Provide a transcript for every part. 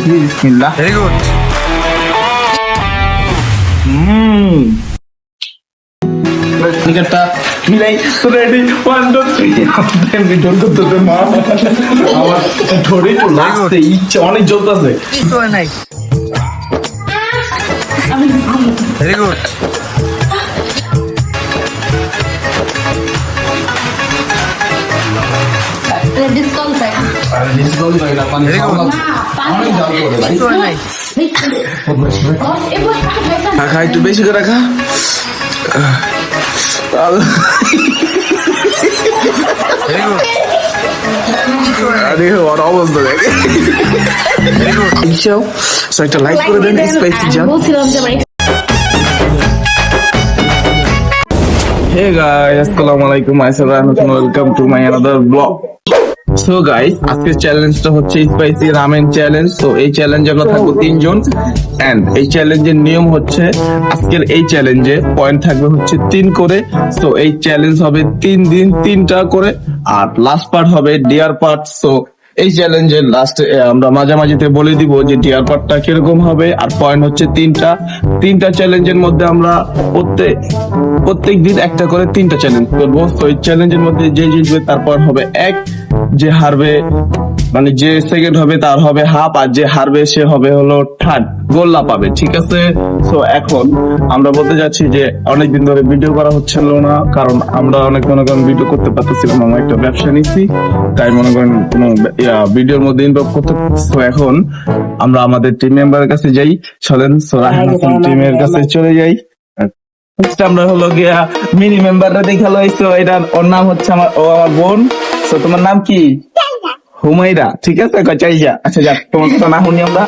দেখি বিসমিল্লাহ। Very good. টিকেটটা মিলাই রেডি 1 2 3 আমি জোর করতেছে মা আমার থোড়ি তো লাগছে ইচ্ছে অনেক জ্বলতেছে। কিছু হয় নাই। Very good. ডিসকাউন্ট পাই আরে ডিসকাউন্ট হয় না পানি Very good. অনেক জাল করে ভাই। কিছু হয় নাই। খা একটু বেশি করে খা। Very good. আরে ওর অবস্থা দেখ। Very good. ইচ্ছাও সো একটা লাইক করে দেন স্পাইসি জান। বলছিলাম যে আমার Hey guys, assalamu alaikum. Myself and welcome to my another vlog. So guys, আজকের চ্যালেঞ্জটা হচ্ছে স্পাইসি রামেন চ্যালেঞ্জ। তো এই চ্যালেঞ্জে আমরা থাকবো 3 জন এন্ড এই চ্যালেঞ্জের নিয়ম হচ্ছে আজকের এই চ্যালেঞ্জে পয়েন্ট থাকবে হচ্ছে 3 করে। সো এই চ্যালেঞ্জ হবে 3 দিন 3টা করে আর লাস্ট পার্ট হবে ডিয়ার পার্ট। সো এই চ্যালেঞ্জের লাস্টে আমরা মাঝামাঝিতে বলে দিব যে ডিয়ার পার্টটা কিরকম হবে আর পয়েন্ট হচ্ছে 3টা চ্যালেঞ্জের মধ্যে আমরা প্রত্যেক দিন একটা করে 3টা চ্যালেঞ্জ করবো। তো এই চ্যালেঞ্জের মধ্যে যে জিতবে তারপর হবে 1, যে হারবে মানে যে সেকেন্ড হবে তার হবে হাফ আর যে হারবে সে হবে হলো থার্ড, গোল্লা পাবে। ঠিক আছে। তো এখন আমরা বলতে যাচ্ছি যে অনেকদিন ধরে ভিডিও করা হচ্ছিল না, কারণ আমরা অনেক মনে করেন ভিডিও করতে পারতেছিলাম না। আমরা একটা ব্যবসা নিচ্ছি তাই মনে করেন কোনো ভিডিওর মধ্যে ইনভলভ করতে। তো এখন আমরা আমাদের টিম মেম্বারের কাছে যাই, চলেন টিমের কাছে চলে যাই। আমরা হলো গিয়া মিনি মেম্বাররা দেখালো হইছো, এটা ওর নাম হচ্ছে আমার বোন। তো তোমার নাম কি? হুমাইরা। ঠিক আছে চাইজা। আচ্ছা যাক, তোমার কথা না শুনি আমরা।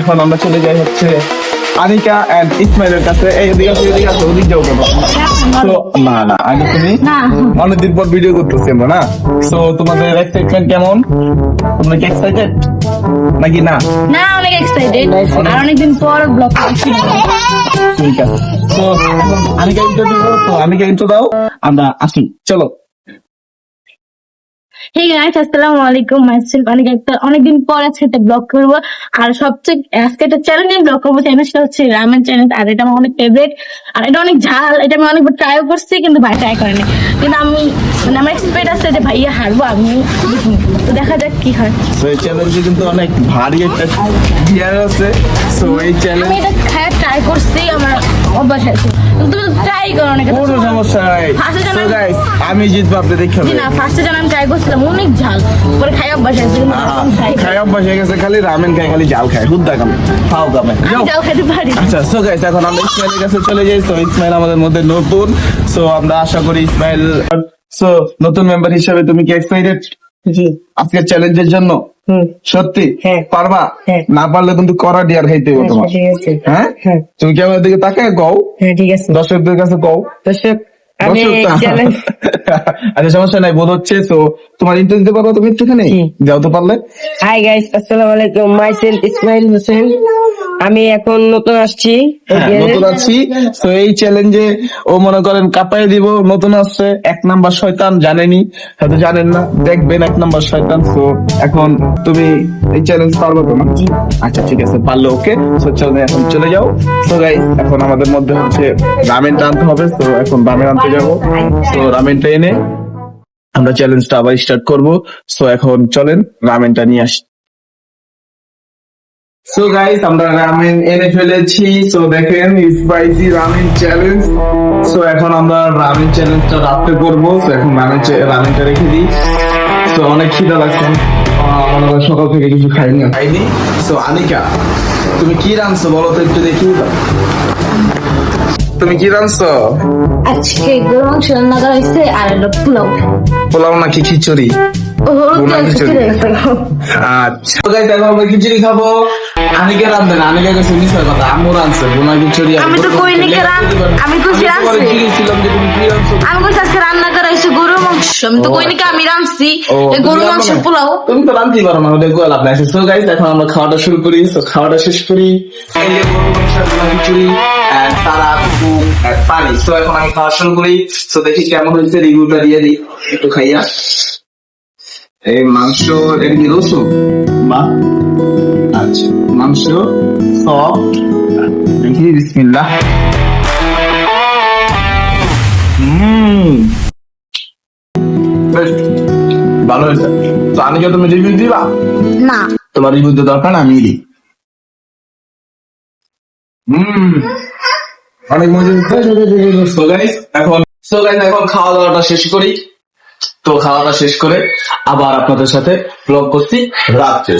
এখন আমরা চলে যাই হচ্ছে আনিকা এন্ড ইসমাইলের কাছে। এই ওদিকে আছে ওদিক যাও কেন? তো না আগে তুমি অনেকদিন পর ভিডিও করতেছি আমরা না। তো তোমাদের এক্সাইটমেন্ট কেমন? তোমরা কি এক্সাইটেড নাকি না? না অনেক এক্সাইটেড আর অনেকদিন পর ব্লগ করছি। ঠিক আছে। তো আনিকা ইন্ট্রো দিব। তো আনিকা ইন্ট্রো দাও, আমরা আসি। চলো। হে গাইস, আসসালামু আলাইকুম। মাইসেলফ অনেক অনেকদিন পর আজকে একটা ব্লগ করবো আর সবচেয়ে আজকে একটা চ্যালেঞ্জিং ব্লগ করবো। চ্যালেঞ্জটা হচ্ছে রামেন চ্যালেঞ্জ আর এটা আমার অনেক ফেভারিট আর এটা অনেক ঝাল। এটা আমি অনেকবার ট্রাইও করছি কিন্তু ভাই ট্রাই করেনি, কিন্তু আমি মানে আমার এক্সপেক্ট আছে যে ভাইয়া হারবো আমি। তো দেখা যাক কি হয়। তো এই চ্যালেঞ্জে কিন্তু অনেক ভারী একটা গিয়ার আছে। সো এই চ্যালেঞ্জ আমি এটা খায় ট্রাই করছি, আমার অভ্যাস আছে, কিন্তু তুমি ট্রাই করো না। কোনো সমস্যা নাই। সো গাইস আমি জিতবো, আপনি দেখে জি না, ফার্স্টে যখন আমি ট্রাই করছিলাম অনেক ঝাল, পরে খাই অভ্যাস আছে, কিন্তু এখন খাই অভ্যাস হয়ে গেছে। খালি রামেন খাই, খালি জাল খায়, হুদ্দা কামে খাও কামে। আমি ঝাল খেতে পারি। আচ্ছা সো গাইস এখন আমরা ইসমাইলের কাছে চলে যাই। তো ইসমাইল আমাদের মধ্যে নতুন। সো আমরা আশা করি ইসমাইল সো নতুন মেম্বার হিসেবে তুমি কি এক্সাইটেড আজকের চ্যালেঞ্জের জন্য? সত্যি পারবা? না পারলে কিন্তু করা ডিয়ার খাইতে হবে তোমার। হ্যাঁ তুমি কি আমার দিকে তাকায় কও? ঠিক আছে দর্শকদের কাছে কও। দর্শক, আমি আচ্ছা সমস্যা নাই, বোধ হচ্ছে। তো তোমার ইন্টারভিউ দিতে পারবো তুমি একটুখানি? যাও তো পারলে। হাই গাইস, আসসালামু আলাইকুম। মাইসেলফ ইসমাইল হোসেন। আমি এখন নতুন আসছি। নতুন আছি। তো এই চ্যালেঞ্জে ও মনে করেন কাপাই দিব। নতুন আসছে, 1 নাম্বার শয়তান, জানেনি হয়তো জানেন না, দেখবেন 1 নাম্বার শয়তান। তো এখন তুমি এই চ্যালেঞ্জ পারবে তো না? আচ্ছা ঠিক আছে, পারলে ওকে। তো চলো এখন চলে যাও। তো গাইস এখন আমাদের মধ্যে হচ্ছে রামেনটা আনতে হবে। তো এখন রামেন আনতে যাবো। তো রামেনটা এনে আমরা চ্যালেঞ্জটা আবার স্টার্ট করব। সো এখন চলেন রামেনটা নিয়ে আসি। সো গাইস আমরা রামেন এনে ফেলেছি। সো দেখেন স্পাইসি রামেন চ্যালেঞ্জ। সো এখন আমরা রামেন চ্যালেঞ্জটা রাত্রে করবো। তো এখন রামেনটা রেখে দিই। তো অনেক খিদা লাগছে, আমরা সকাল থেকে কিছু খাইনি। সো আনিকা তুমি কি রাঁধছো বলো তো একটু দেখি। তুমি কি রাঁধছো? আজকে গরু মাংস রান্না করা হয়েছে আর হলো পোলাও। পোলাও নাকি খিচুড়ি? আচ্ছা গাইস এখন আমরা খিচুড়ি খাবো। আনিকা রাঁধবে না, আনিকা কাছে মিশার কথা, আম্মু রাঁধছে বোনা খিচুড়ি। আমি তো কইনি কে আমি কইছি রাঁধছি। আমি কইছি আজকে রান্না করা হয়েছে গরু মাংস। আমি তো কইনি কে আমি রাঁধছি গরু মাংস পোলাও। তুমি তো রাঁধতে পারো না, ওদের গোয়াল আপনার। সো গাইস এখন আমরা খাওয়াটা শুরু করি। তো খাওয়াটা শেষ করি। এই যে গরু মাংস, বোনা খিচুড়ি, সারা পানি। তো এখন আমি খাওয়া শুরু করি। তো দেখি কেমন হয়েছে, রিভিউটা দিয়ে দিই একটু খাইয়া। এই মাংস এটা কি রসুন? বাহ, আচ্ছা মাংস সফট দেখি বিসমিল্লাহ বেশ ভালো হয়েছে তো আমি কি তুমি রিভিউ দিবা না তোমার রিভিউ দিতে দরকার না আমি দিই অনেক মজা হচ্ছে এখন খাওয়া দাওয়াটা শেষ করি তো খাওয়াটা শেষ করে আবার আপনাদের সাথে ব্লগ করছি রাত্রে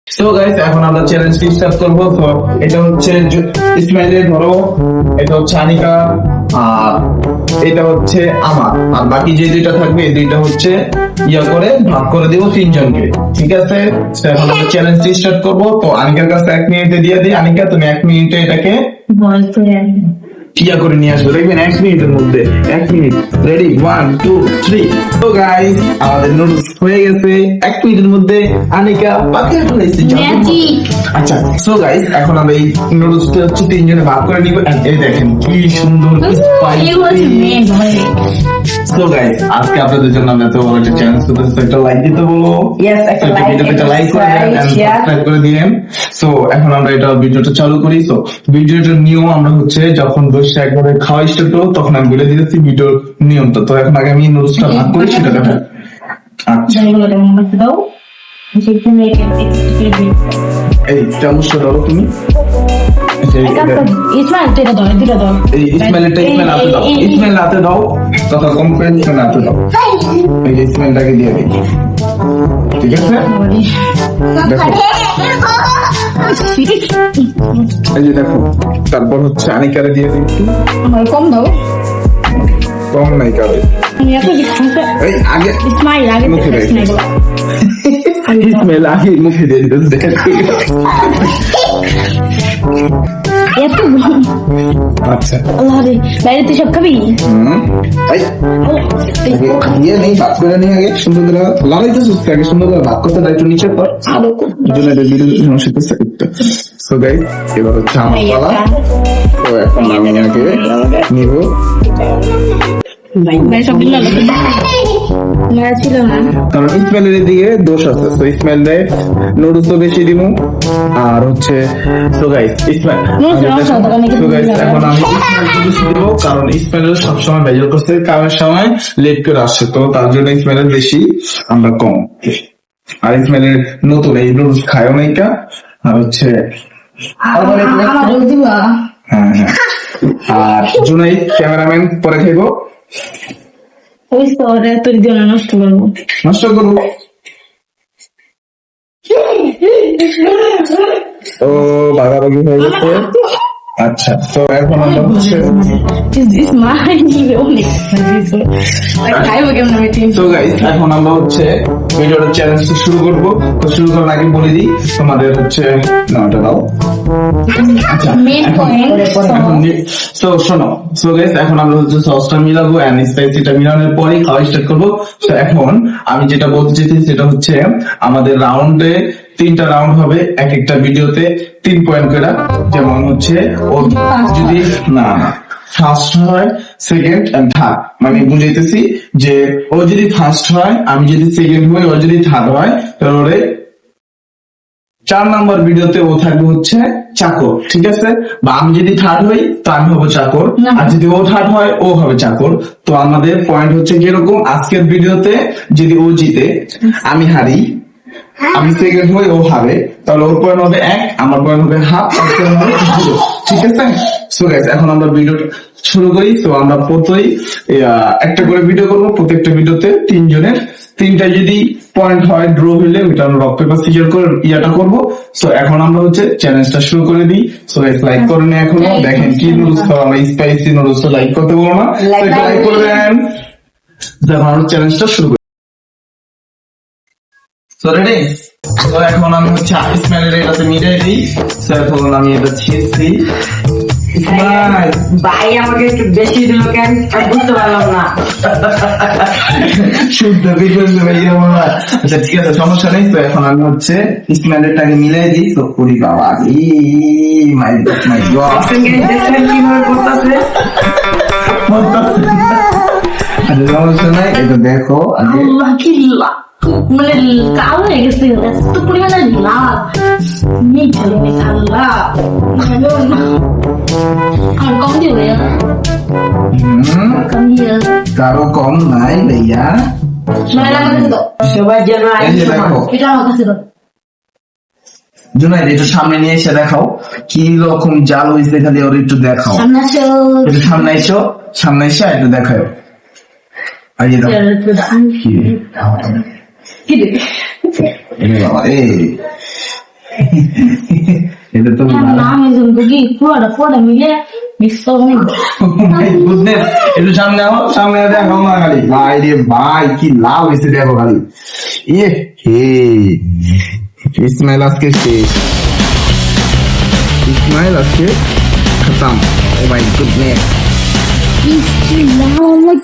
তো গাইস এখন আমরা চ্যালেঞ্জ স্টার্ট করবো তো এটা হচ্ছে ইসমাইলের ধরো এটা হচ্ছে আনিকা আর এটা হচ্ছে আমার আর বাকি যে দুইটা থাকবে এই দুইটা হচ্ছে ইয়া করে ভাগ করে দিব তিনজনকে ঠিক আছে তো এখন আমরা চ্যালেঞ্জ স্টার্ট করবো তো আনিকার কাছে 1 মিনিটে দিয়ে দিই আনিকা তুমি 1 মিনিটে এটাকে বলতে ইয়া করে নিয়ে আসবো দেখবেন 1 মিনিটের মধ্যে 1 মিনিট রেডি 1 2 3 তো গাইস আমাদের নুডলস হয়ে গেছে 1 মিনিটের মধ্যে আনিকা পাকিয়ে ফেলেছে আচ্ছা সো গাইস এখন আমরা এই নুডলসটা হচ্ছে তিনজনে ভাগ করে নিব and এই দেখেন কি সুন্দর স্পাইসি সো গাইস আজকে আপনাদের জন্য আমরা তো একটা চ্যালেঞ্জ করতেছি একটা লাইক দিতে বলো Yes, একটা like, ভিডিওটা লাইক করে দেন and share. সাবস্ক্রাইব করে দিন সো এখন আমরা এটা ভিডিওটা চালু করি সো ভিডিওটার নিয়ম আমরা হচ্ছে যখন বসে একবারে খাওয়া স্টার্ট করবো তখন আমি বলে দিয়েছি ভিডিওর নিয়মটা তো এখন আগে আমি নুডলসটা ভাগ করি সেটা দেখা আচ্ছা এই চামচটা দাও তুমি আচ্ছা, ইসমাইল তুই ধর দুটো ধর এই ইসমাইলটা ইসমাইল হাতে দাও ইসমাইল হাতে দাও তখন কমপ্লেন ইসমাইল হাতে দাও এই যে ইসমাইলটাকে দিয়ে দিই ঠিক আছে দেখো এই যে দেখো তারপর হচ্ছে আনিকারে দিয়ে দিই একটু আমার কম দাও কম নাই কারে আমি এত কি খাইতে এই আগে ইসমাইল আগে মুখে থেকে রাখি। ইসমাইল ইসমাইল আগে মুখে দিয়ে দিতে এত আচ্ছা আল্লাহ রে বাইরে তুই সব খাবি এই দিয়ে নেই ভাত করে নিয়ে আগে সুন্দর করে লড়াই তো সুস্থ আগে সুন্দর করে ভাত করতে দায়িত্ব নিচে পর দুজনে বিরোধী সমস্যা সো গাইস এবার হচ্ছে আমার পালা তো এখন আমি আগে নিব ভাই সব দিন না ছিল না কারণ ইসমাইলের দিকে দোষ আছে তো ইসমাইলের নুডলস বেশি দিব আর হচ্ছে so guys Ismail so guys এখন আমি ইসমাইলকে বেশি দিব কারণ ইসমাইলের সবসময় বেজার করতে কামের সময় লেট করে আসে তো তার জন্য ইসমাইলের বেশি আমরা কম আর ইসমাইলের নতুন এই নুডলস খায়ও নাই কা আর হচ্ছে আমার দিবা হ্যাঁ হ্যাঁ আর জুনাইদ ক্যামেরাম্যান পরে খাইবো ওই তো ওরে তোর দিও না নষ্ট করবো নষ্ট করবো ও ভাগাভাগি হয়ে গেছে আচ্ছা তো এখন আমরা হচ্ছে This mine অনেক খাইবো কেমন আমি তিন তো গাইস এখন আমরা হচ্ছে ভিডিওর চ্যালেঞ্জটা শুরু করব তো শুরু করার আগে বলে দিই তোমাদের হচ্ছে নাটা দাও আচ্ছা মেন সো শোনো সো গাইস এখন আমরা হচ্ছে সসটা মিলাবো এন্ড স্পাইসিটা মিলানোর পরেই খাওয়া স্টার্ট করবো তো এখন আমি যেটা বলতে চাইছি সেটা হচ্ছে আমাদের রাউন্ডে 3টা রাউন্ড হবে এক একটা ভিডিওতে 3 পয়েন্ট করে যেমন হচ্ছে ও যদি না ফার্স্ট হয় সেকেন্ড এন্ড থার্ড মানে বুঝাইতেছি যে ও যদি ফার্স্ট হয় আমি যদি সেকেন্ড হই ও যদি থার্ড হয় তাহলে 4 নাম্বার ভিডিওতে ও থাকবে হচ্ছে চাকর ঠিক আছে বা আমি যদি থার্ড হই তো আমি হবো চাকর আর যদি ও থার্ড হয় ও হবে চাকর তো আমাদের পয়েন্ট হচ্ছে কিরকম আজকের ভিডিওতে যদি ও জিতে আমি হারি আমি সেকেন্ড হই ও হারে তাহলে ওর পয়েন্ট হবে 1 আমার পয়েন্ট হবে হাফ আর পয়েন্ট হবে 0 ঠিক আছে সো গাইস এখন আমরা ভিডিওটা শুরু করি তো আমরা প্রত্যেকই একটা করে ভিডিও করব প্রত্যেকটা ভিডিওতে 3 জনের 3টা যদি পয়েন্ট হয় ড্র হইলে ওটা আমরা রক পেপার সিজার করে ইয়াটা করব সো এখন আমরা হচ্ছে চ্যালেঞ্জটা শুরু করে দিই সো গাইস লাইক করেন এখনো দেখেন কি নুডলস খাওয়া আমরা স্পাইসি নুডলস লাইক করতে বলবো না লাইক করবেন দেখো আমরা চ্যালেঞ্জটা শুরু করি সো রেডি তো এখন আমি হচ্ছে ইসমাইলের এটাতে মিলিয়ে দিই সো এখন আমি এটা ছিঁড়ছি ইসমাইল ভাই আমাকে একটু বেশি দিল কেন আমি বুঝতে পারলাম না শুদ্ধ বিপরীত ভাইয়া মামা আচ্ছা ঠিক আছে সমস্যা নেই তো এখন আমি হচ্ছে ইসমাইলেরটাকে মিলিয়ে দিই তো করি বাবা ই মাই গড দেখছেন কিভাবে করতেছে আচ্ছা সমস্যা নাই এটা দেখো আগে আল্লাহ কিল্লা মানে কালো হয়ে গেছে এত পরিমাণে লাভ মিঠালি আল্লাহ আর কম দিয়ে ভাইয়া কম দিয়ে কারো কম নাই ভাইয়া। মেলা কাছে তো সবার জন্য এই যে দেখো এটা আমার কাছে তো জুনাইদ, একটু সামনে নিয়ে এসে দেখাও কি রকম জাল হয়েছে, খালি ওর একটু দেখাও। সামনে আসো একটু সামনে এসো, সামনে এসে একটু দেখাও। আর এই দেখো কি কি দিবি এরে বাবা, এটা তো নাম এজন কি পুরোটা মিলে মিক্স করে গুডনেস। একটু সামনে আও, সামনে দেখাও না খালি। ভাই রে ভাই, কি লাভ হয়েছে দেখো খালি। ইয়ে হে ইসমাইল আজকে শেষ, ইসমাইল আজকে খতম। ও মাই গুডনেস।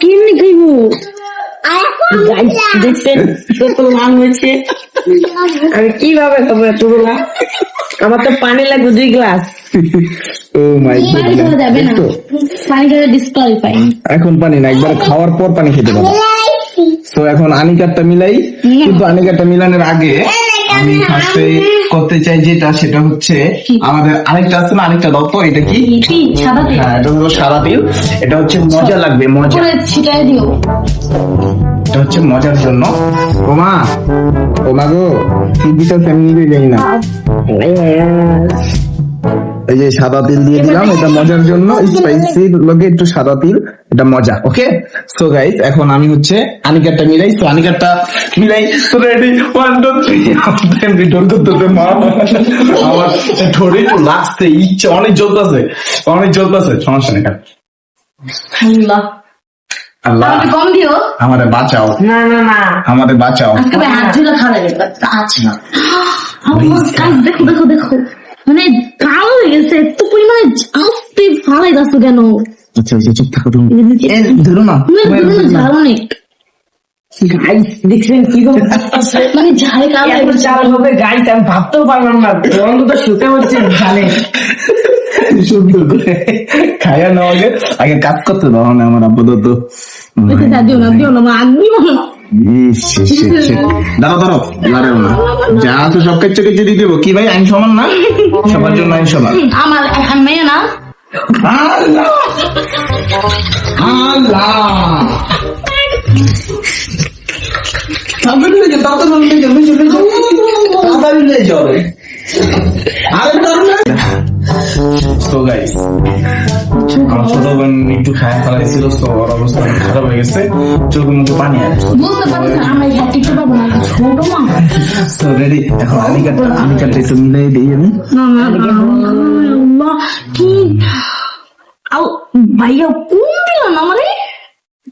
কেমনি খাইবো Guys, দেখছেন কত লাভ হয়েছে? আমি কিভাবে খাবো এতগুলা? আমার তো পানি লাগবে 2 গ্লাস। ও মাই পানি খাওয়া যাবে না, পানি খেলে ডিসকোয়ালিফাই। এখন পানি না, একবার খাওয়ার পর পানি খেতে পারো। তো এখন আনিকারটা মিলাই, কিন্তু আনিকারটা মিলানোর আগে আমি ফার্স্টে করতে চাই যেটা, সেটা হচ্ছে আমাদের আরেকটা আছে না, আরেকটা দাও তো। এটা কি? সাদা তেল হ্যাঁ, এটা হলো সাদা তিল। এটা হচ্ছে মজা লাগবে, মজা। করে ছিটাই দিও। এটা হচ্ছে মজার জন্য। ওমা ওমা গো, কি দিতে এমনি যাই না। এই যে সাদা তিল দিয়ে দিলাম, এটা মজার জন্য, স্পাইসি লগে একটু সাদা তিল, এটা মজা। ওকে, সো গাইস, এখন আমি হচ্ছে আনিকারটা মিলাই। সো আনিকারটা মিলাই, সো রেডি 1 2 3 আমি রিটার্ন করতে মা আমার থোড়ি তো লাগছে, ইচ্ছে অনেক জ্বলতেছে, অনেক জ্বলতেছে। সমস্যা নেই, আল্লাহ আল্লাহ আমাকে কম দিও। আমাদের বাঁচাও, না না না, আমাদের বাঁচাও। আজকে ভাই হাত ঝুলা খাওয়া যাবে। আচ্ছা গাইস, দেখো দেখো দেখো, মানে কালো হয়ে গেছে এত পরিমাণে। আস্তে ফালাই দাসো কেন? আচ্ছা আচ্ছা, চুপ থাকো তুমি। ধরো না, ঝাল অনেক, গাইস দেখছেন কিভাবে মানে ঝালে কালো হয়ে এত গেছে। চাল হবে গাইস, আমি ভাবতেও পারলাম না। গন্ধ তো শুতে হচ্ছে ঝালে। সুন্দর করে খাইয়া না, আগে আগে কাজ করতে দাও না আমার আপাতত। দিও না দিও না, মা দিও না। দাঁড়াও দাঁড়াও, দাঁড়াও না, যা আছে সব কেচে কেচে দিয়ে দেবো। কি ভাই, আইন সমান না? সবার জন্য আইন সমান। আমার মেয়ে না, আল্লাহ আল্লাহ, তাড়াতাড়ি নিয়ে যাও, তাড়াতাড়ি নিয়ে যাও, নিয়ে যাও, তাড়াতাড়ি নিয়ে যাও রে। আরে ধরো না। So guys, আমার ছোট বোন একটু খায় ফেলাইছিল, তো ওর অবস্থা অনেক খারাপ হয়ে গেছে, চোখের মুখে পানি আসছে। বুঝতে পারছেন আমরা এই হাত টিকতে পারবো না, ছোট মা। So ready, এখন আনিকাটা একটু মিলাই দিই আমি। আল্লাহ কি আও ভাইয়া কোন দিল না মানে?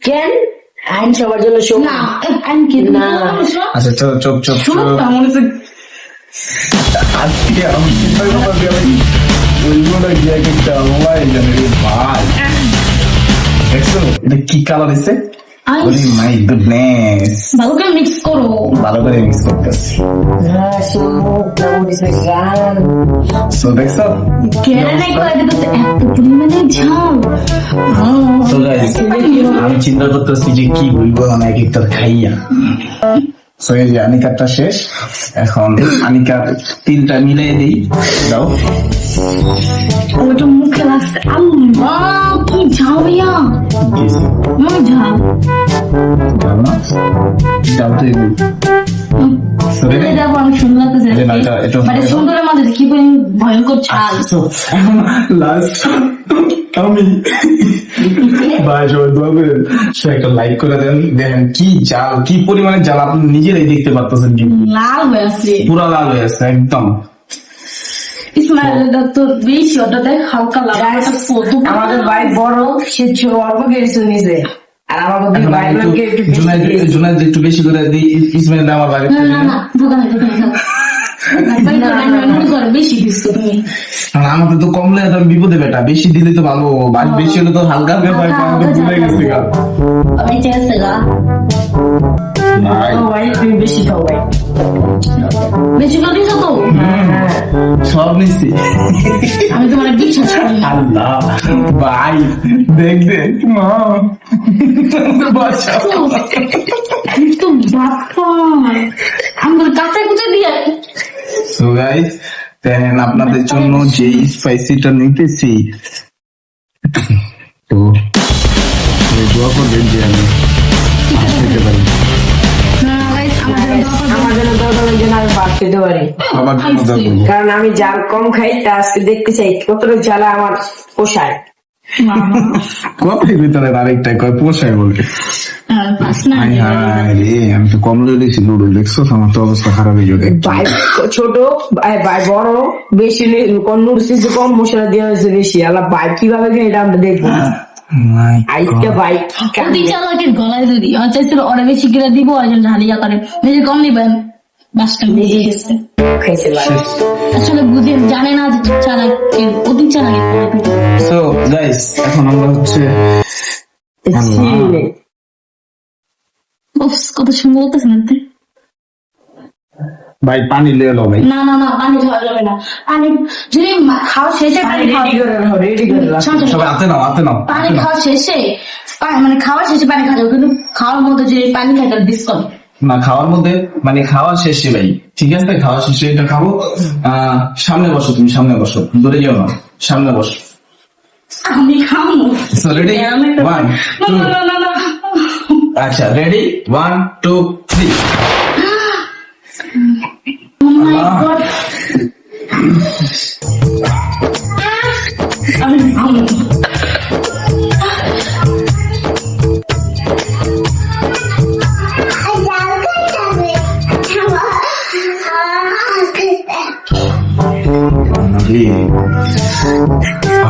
কেন আইন সবার জন্য শোক না আমি কি না আচ্ছা চল, চুপ চুপ চুপ। কেমন আছে? আজকে আমি চিন্তা করতে আমি ওইগুলো গিয়ে একটা মোবাইল জানি রে ভাই। দেখছো এটা কি কালার দিছে? ওরে মাই গুডনেস, ভালো করে মিক্স করো। ভালো করে মিক্স করতেছি। সো দেখছো? কেড়ে নাই করে দিতেছে এত পরিমাণে ঝাল। So guys, আমি চিন্তা করতেছি যে কি বলবো আমি এক একটা খাইয়া। So এই যে আনিকারটা শেষ, এখন আনিকার তিলটা মিলাই দিই। দাও। ওটা মুখে লাগছে, আল্লাহ কি ঝাল ভাইয়া, দিয়েছি। অনেক ঝাল। দাও না? দাও তো এগুলো। So ready? এটা দেখো অনেক সুন্দর লাগতেছে, যে না, এটা- মানে সুন্দরের মধ্যে কি পরিমাণ ভয়ঙ্কর ঝাল। So এখন লাস্ট আমি ভাই সবাই দোয়া করেন, সে একটা লাইক করে দেন, দেখেন কি জাল, কি পরিমাণে জাল আপনি নিজেরাই দেখতে পারতেছেন, কিন্তু লাল হয়ে আছে পুরা লাল হয়ে আছে একদম। ইসমাইল তো বেশি, ওটাতে হালকা লাল, এটা কত আমাদের ভাই বড়, সে অল্প কেড়েছে নিচে, আর আমার মধ্যে এখন ভাই আমি লোককে একটু একটু জুনাইদ একটু বেশি করে দিই, ইসমাইল আমার বাড়ি না না না দোকানে বেশি দিচ্ছ তুমি। আমাদের তো কমলে তো বিপদে বেটা, বেশি দিলে তো ভালো, বাড়ি বেশি হলে তো হালকা হালকা পাই, আমাদের ভুলে গেছে গা। বেঁচে আছে গা, ভাই, ও ভাই তুমি বেশি খাও ভাই। বেশি করে দিছো তো, সব নিচ্ছি। আমি তোমার বিশ্বাস করি না। আল্লাহ ভাই, দেখ দেখ মা, বাঁচাও। আমি তো আমি কাঁচা কুচে দিয়ে সো গাইস দেখেন আপনাদের জন্য যে স্পাইসিটা নিতেছি তো দোয়া করবেন যে আমি খেতে পারি আমার জন্য দরকার যেন আমি ভাত খেতে পারি, আমার জন্য দোয়া করবেন। কারণ আমি জাল কম খাই, তা আজকে দেখতে চাই কতটা জ্বালা আমার পোষায়। কথার ভিতরে আরেকটা কয় পোষায় বলতে হাই হাই রে, আমি তো কম লেগেছি নুডল দেখছো, আমার তো অবস্থা খারাপ হয়ে যাবে। ভাই ছোট ভাই বড় বেশি নুডলস কম মশলা দেওয়া হয়েছে বেশি, আল্লাহ ভাই কিভাবে খাই এটা আমরা দেখবো আজকে ভাই। অতি চালাকের গলায় যদি চাইছিল ওরা বেশি করে দিব আর যেন ঢালিয়া করে বেশি কম দিবেন, বাসটা বুঝে গেছে। খাইছে ভাই আসলে বুঝে জানে না যে চালাকের অতি চালাকের সো গাইস এখন আমরা হচ্ছে উফ, কত সুন্দর বলতেছে না আপনি? ভাই পানি লিয়ে লো ভাই। না না না, পানি খাওয়া যাবে না। পানি যদি খাওয়া শেষে পানি রেডি করে রাখো, রেডি করে রাখো। সবাই হাতে নাও হাতে নাও পানি খাওয়া শেষে মানে খাওয়া শেষে পানি খাওয়া যাবে, কিন্তু খাওয়ার মধ্যে যদি পানি খাই তাহলে ডিসকাউন্ট। না খাওয়ার মধ্যে মানে খাওয়া শেষে ভাই, ঠিক আছে খাওয়া শেষে এটা খাবো। সামনে বসো, তুমি সামনে বসো, দূরে যাও না, সামনে বসো। আমি খাবো। সো রেডি 1 2 না না না, আচ্ছা রেডি 1 2 3 oh my God. আমি খাবো।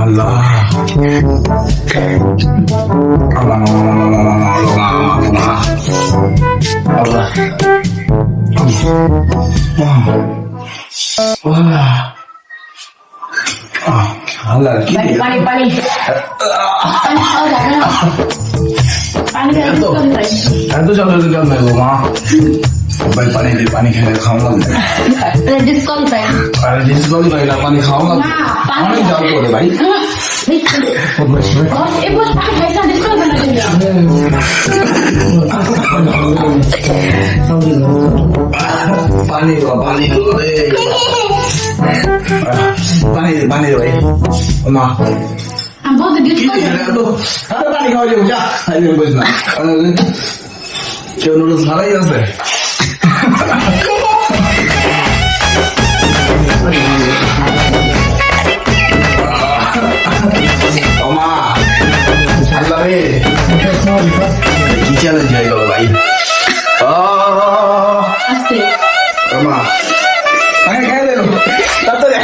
আল্লাহ আল্লাহ কি পানি পানি পানি পানি খাওয়া যাবে না। পানি খাওয়া discount পাই। এত জলের কেন নাই গো মা? ভাই পানি দিয়ে পানি খেলে খাওয়া লাগবে। ডিসকাউন্ট পাই। আরে ডিসকাউন্ট ভাই না, পানি খাওয়া লাগবে। না, পানি অনেক জল করে ভাই। এবার পানি খাইছা ডিসকাউন্ট পাই পানি গো পানি গো রে। পানি পানি ভাই মা আমি বলতে কি ডিসকাউন্ট রে তো আরে পানি খাওয়া যাবে যা খাই বস না কেউ নুডলস ভালোই আছে মা আল্লাহ রে কি চ্যালেঞ্জ হয়ে গেল ভাই আসছে। মা আগে খাই দেবো তাড়াতাড়ি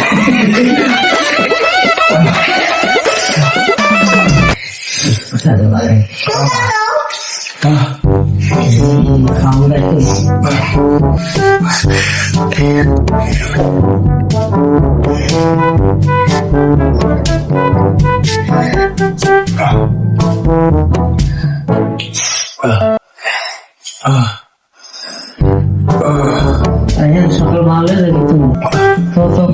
সকাল ভালো লাগে তুমি তো তো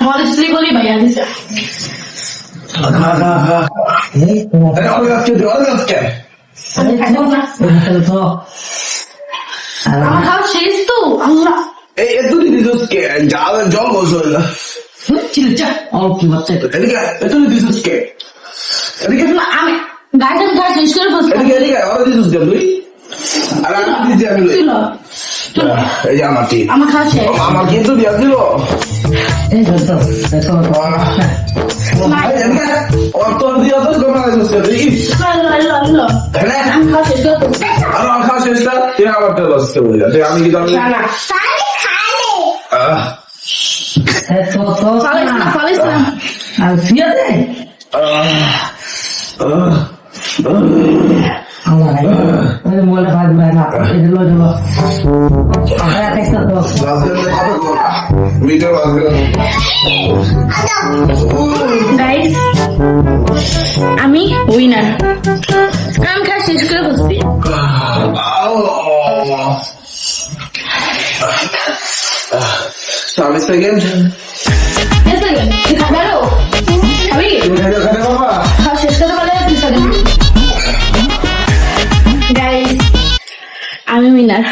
আমার স্ত্রী বলি ভাইয়া দিছে। আমার খাওয়া শেষ তো আল্লাহ। জল বলছো ছিল যা অল্প বাচ্চা এদিকে এত দিছিস কে এদিকে আমি গাড়িটা খাওয়া শেষ করে বসে এদিকে এদিকে ওরা দিছিস কে তুই আর আমি দিছি আমি লই ছিল। এই যে আমার টি আমার খাওয়া শেষ। আমার কিন্তু দিয়া দিল এই তো অত দিয়া তো কমা দিছিস তুই আমি খাওয়া শেষ করে তো আর আখা শেষটা তুই আবার তো লসতে বলে যা আমি কি জানি ফালাইস না ফালাইস না। আর ফিরে দে মোবাইল ভাগ না এটা লো দিল আরে একটা তো আমি গাইস আমি উইনার কাম খা শেষ করে বসছি আমি সেকেন্ড খাবারও আমি খাওয়া শেষ করতে পারলে গাইস আমি উইনার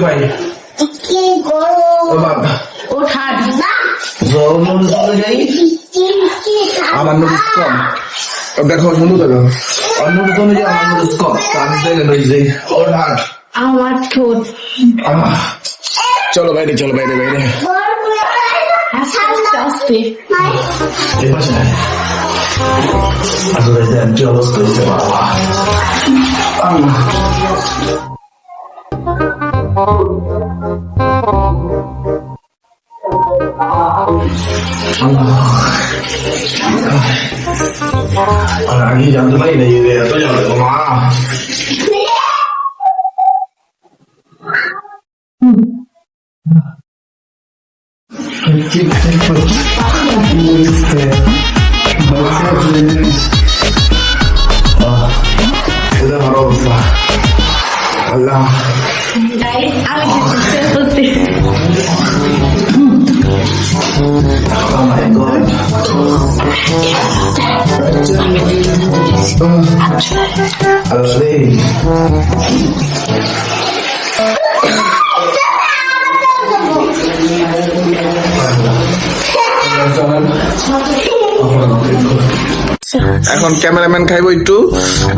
ভাই ও ঠাট আমার নুডলস কম দেখো শুনু দেখো অন্য অনুযায়ী আমার নুডলস কম আমি তাইলে লই ওর হাট আমার ঠোঁট চলো বাইরে আস্তে আস্তে আসলে কি অবস্থা হয়েছে বাবা আর আগে জানতে পারি না এত যাবে মা এটা ভালো অবস্থা আল্লাহ গাইস আমি শেষ করছি Oh my god. এখন ক্যামেরাম্যান খাইবো একটু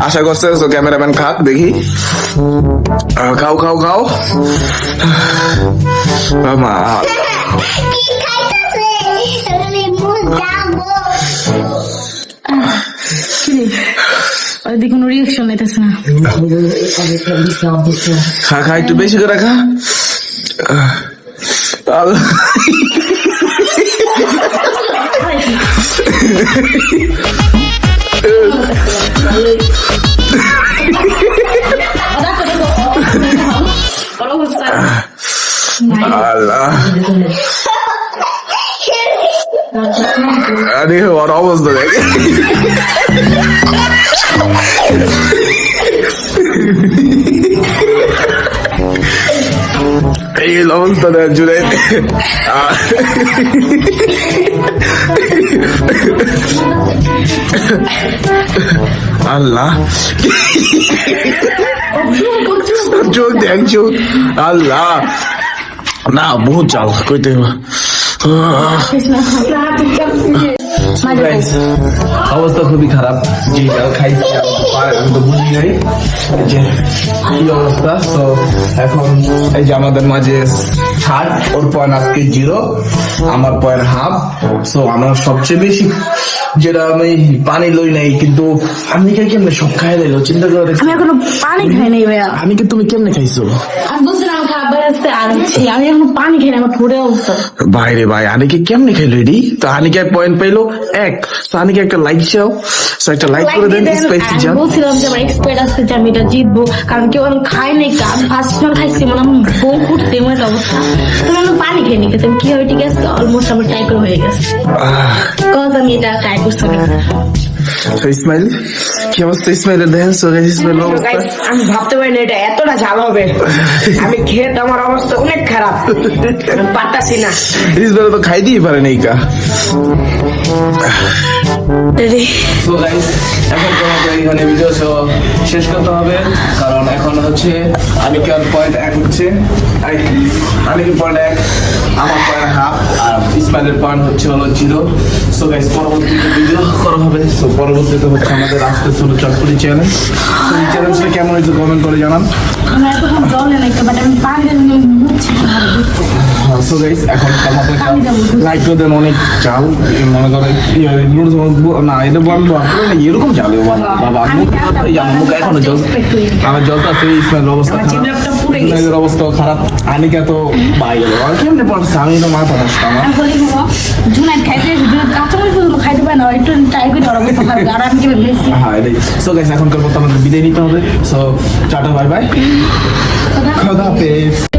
আশা করছে তো ক্যামেরাম্যান খাক দেখি খাও খাও খাও মা ওইদিকে কোনো রিয়াকশন নিতেছে না খা খা একটু বেশি করে খা আল্লাহ আরে ওর অবস্থা দেখ এই অবস্থা দেখ জুড়ে আল্লাহ চোখ দেখ চোখ আল্লাহ না বহুত চাল কইতে অবস্থা খুবই খারাপ যে খাইছি আমি তো বুঝি নাই যে কি অবস্থা তো এখন এই যে আমাদের মাঝে থার্ড ওর পয়েন্ট আজকে 0 আমার পয়েন্ট হাফ সো আমার সবচেয়ে বেশি যেটা আমি পানি লই নাই কিন্তু আমি কেমনে সব খাই দিল চিন্তা করে আমি এখনো পানি খাই নাই ভাইয়া আমি কি তুমি কেমনে খাইছো আমি বলছিলাম খাবার আসতে আর আমি এখনো পানি খাই না আমার ঠোঁটে অবস্থা বাইরে ভাই আনিকে কেমনে খাইলো এডি তো আনিকে পয়েন্ট পাইলো 1 তো আনিকে একটা লাইক চাও সো একটা লাইক করে দেন স্পাইসি জান বলছিলাম যে আমার এক্সপেক্ট আসছে যে আমি এটা জিতবো কারণ কেউ আমি খাই নাই আমি ফার্স্ট টাইম খাইছি মানে আমি বউ ফুটতে এমন একটা অবস্থা তো আমি পানি খাই নি কিন্তু কি হয় ঠিক আছে অলমোস্ট আমার ট্রাই করে হয়ে গেছে কজ আমি এটা ট্রাই করছি তো ইসমাইল কি অবস্থা ইসমাইলের দেখেন সো ইসমাইল অবস্থা আমি ভাবতে পারি না এটা এতটা ঝাল হবে আমি খেয়ে তো আমার অবস্থা অনেক খারাপ আমি পারতাছি না ইসমাইল তো খাই দিয়ে পারে নাই কা সো গাইস এখন তোমাকে এখানে ভিডিও শেষ করতে হবে কারণ এখন হচ্ছে আনিকার পয়েন্ট 1 হচ্ছে আনিকার পয়েন্ট 1 আমার পয়েন্ট হাফ আর ইসমাইলের পয়েন্ট হচ্ছে হলো 0 সো গাইস পরবর্তীতে ভিডিও করা হবে সো পরবর্তীতে হচ্ছে আমাদের আসতে শুরু চটপটি চ্যালেঞ্জ তো এই চ্যালেঞ্জটা কেমন হয়েছে কমেন্ট করে জানান আমার এখন জলে লাগতো বাট আমি পানি বুঝছি সো গাইস এখন আমাদের লাইক করে দেন অনেক চাল মনে করে না এটা বলবো আসলে এরকম চালে বাবা আমার মুখ এখনো জল আমার জলটা আছে ইসমাইল অবস্থা খারাপ অবস্থা খারাপ আনিকা তো বাই গেল কেমনে পড়ছে আমি তো মাথা নষ্ট আমার আমি বলি জুনাইদ খাইতে জুনাইদ কাঁচামরিচ খাইতে পারে না একটু ট্রাই করে ওরা বলতে পারবে আর আমি কিভাবে বেশি হ্যাঁ এটাই। সো গাইস এখনকার মতো আমাদের বিদায় নিতে হবে। সো টাটা বাই বাই, খোদা হাফেজ।